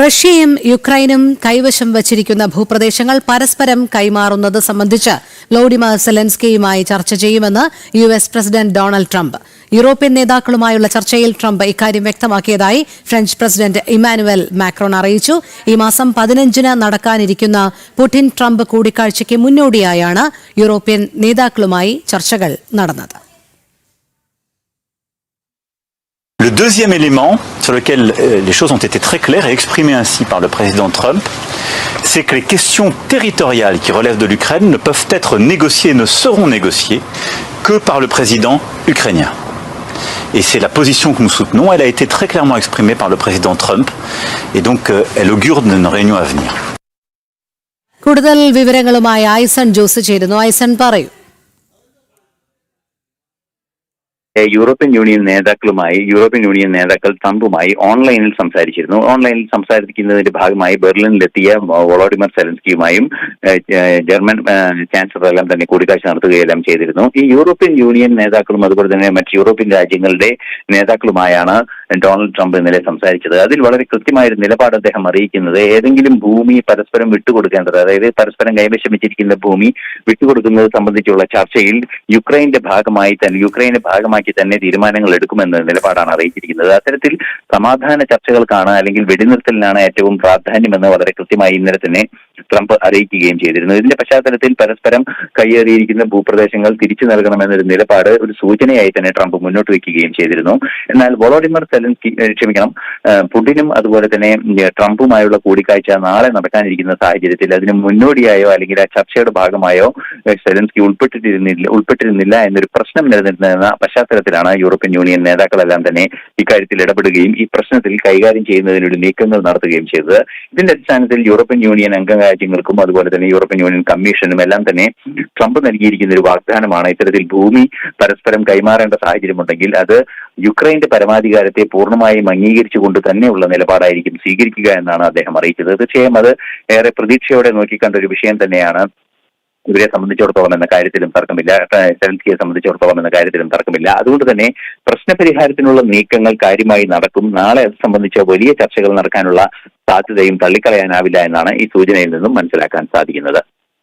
റഷ്യയും യുക്രൈനും കൈവശം വച്ചിരിക്കുന്ന ഭൂപ്രദേശങ്ങൾ പരസ്പരം കൈമാറുന്നത് സംബന്ധിച്ച് വ്ളോഡിമിർ സെലൻസ്കിയുമായി ചർച്ച ചെയ്യുമെന്ന് US president Donald Trump. European നേതാക്കളുമായുള്ള ചർച്ചയിൽ ട്രംപ് ഇക്കാര്യം വ്യക്തമാക്കിയതായി ഫ്രഞ്ച് പ്രസിഡന്റ് ഇമ്മാനുവൽ മാക്രോൺ അറിയിച്ചു. ഈ മാസം 15-ന് നടക്കാനിരിക്കുന്ന പുടിൻ ട്രംപ് കൂടിക്കാഴ്ചയ്ക്ക് മുന്നോടിയായാണ് യൂറോപ്യൻ നേതാക്കളുമായി ചർച്ചകൾ നടന്നത്. Le deuxième élément sur lequel les choses ont été très claires et exprimées ainsi par le président Trump, c'est que les questions territoriales qui relèvent de l'Ukraine ne peuvent être négociées, ne seront négociées que par le président ukrainien. Et c'est la position que nous soutenons. Elle a été très clairement exprimée par le président Trump et donc elle augure d'une réunion à venir. കൂടുതൽ വിവരങ്ങളുമായി ഐസൺ ജോസ് ചേരുന്നു. ഐസൺ പറയൂ. European union നേതാക്കൾ ട്രംപുമായി ഓൺലൈനിൽ സംസാരിച്ചിരുന്നു. ഓൺലൈനിൽ സംസാരിക്കുന്നതിന്റെ ഭാഗമായി ബെർലിനിലെത്തിയ Volodymyr സെലൻസ്കിയുമായും German ചാൻസലറെല്ലാം തന്നെ കൂടിക്കാഴ്ച നടത്തുകയെല്ലാം ചെയ്തിരുന്നു. ഈ യൂറോപ്യൻ യൂണിയൻ നേതാക്കളും അതുപോലെ തന്നെ മറ്റ് യൂറോപ്യൻ രാജ്യങ്ങളുടെ നേതാക്കളുമായാണ് ഡൊണാൾഡ് ട്രംപ് ഇന്നലെ സംസാരിച്ചത്. അതിൽ വളരെ കൃത്യമായൊരു നിലപാട് അദ്ദേഹം അറിയിക്കുന്നത്, ഏതെങ്കിലും ഭൂമി പരസ്പരം വിട്ടുകൊടുക്കേണ്ടത്, അതായത് പരസ്പരം കൈവശം വെച്ചിരിക്കുന്ന ഭൂമി വിട്ടുകൊടുക്കുന്നത് സംബന്ധിച്ചുള്ള ചർച്ചയിൽ യുക്രൈനെ ഭാഗമാക്കി തന്നെ തീരുമാനങ്ങൾ എടുക്കുമെന്ന നിലപാടാണ് അറിയിച്ചിരിക്കുന്നത്. അത്തരത്തിൽ സമാധാന ചർച്ചകൾക്കാണ് അല്ലെങ്കിൽ വെടിനിർത്തലിനാണ് ഏറ്റവും പ്രാധാന്യമെന്ന് വളരെ കൃത്യമായി ഇന്നലെ തന്നെ ട്രംപ് അറിയിക്കുകയും ചെയ്തിരുന്നു. ഇതിന്റെ പശ്ചാത്തലത്തിൽ പരസ്പരം കൈയേറിയിരിക്കുന്ന ഭൂപ്രദേശങ്ങൾ തിരിച്ചു നൽകണമെന്നൊരു നിലപാട് ഒരു സൂചനയായി തന്നെ ട്രംപ് മുന്നോട്ട് വയ്ക്കുകയും ചെയ്തിരുന്നു. എന്നാൽ വോളോഡിമിർ പുടിനും അതുപോലെ തന്നെ ട്രംപുമായുള്ള കൂടിക്കാഴ്ച നാളെ നടക്കാനിരിക്കുന്ന സാഹചര്യത്തിൽ അതിന് മുന്നോടിയായോ അല്ലെങ്കിൽ ആ ചർച്ചയുടെ ഭാഗമായോ സെലൻസ്കി ഉൾപ്പെട്ടിരുന്നില്ല എന്നൊരു പ്രശ്നം നിലനിൽക്കുന്ന പശ്ചാത്തലത്തിലാണ് യൂറോപ്യൻ യൂണിയൻ നേതാക്കളെല്ലാം തന്നെ ഇക്കാര്യത്തിൽ ഇടപെടുകയും ഈ പ്രശ്നത്തിൽ കൈകാര്യം ചെയ്യുന്നതിനൊരു നീക്കങ്ങൾ നടത്തുകയും ചെയ്തത്. ഇതിന്റെ അടിസ്ഥാനത്തിൽ യൂറോപ്യൻ യൂണിയൻ അംഗരാജ്യങ്ങൾക്കും അതുപോലെ തന്നെ യൂറോപ്യൻ യൂണിയൻ കമ്മീഷനും എല്ലാം തന്നെ ട്രംപ് നൽകിയിരിക്കുന്ന ഒരു വാഗ്ദാനമാണ്, ഇത്തരത്തിൽ ഭൂമി പരസ്പരം കൈമാറേണ്ട സാഹചര്യമുണ്ടെങ്കിൽ അത് യുക്രൈന്റെ പരമാധികാരത്തെ പൂർണ്ണമായും അംഗീകരിച്ചുകൊണ്ട് തന്നെയുള്ള നിലപാടായിരിക്കും സ്വീകരിക്കുക എന്നാണ് അദ്ദേഹം അറിയിച്ചത്. തീർച്ചയായും അത് ഏറെ പ്രതീക്ഷയോടെ നോക്കിക്കണ്ട ഒരു വിഷയം തന്നെയാണ്. ഇവരെ സംബന്ധിച്ചിടത്തോളം എന്ന കാര്യത്തിലും തർക്കമില്ല, സെലൻസ്കിയെ സംബന്ധിച്ചിടത്തോളം എന്ന കാര്യത്തിലും തർക്കമില്ല. അതുകൊണ്ട് തന്നെ പ്രശ്നപരിഹാരത്തിനുള്ള നീക്കങ്ങൾ കാര്യമായി നടക്കും. നാളെ അത് സംബന്ധിച്ച വലിയ ചർച്ചകൾ നടക്കാനുള്ള സാധ്യതയും തള്ളിക്കളയാനാവില്ല എന്നാണ് ഈ സൂചനയിൽ നിന്നും മനസ്സിലാക്കാൻ സാധിക്കുന്നത്.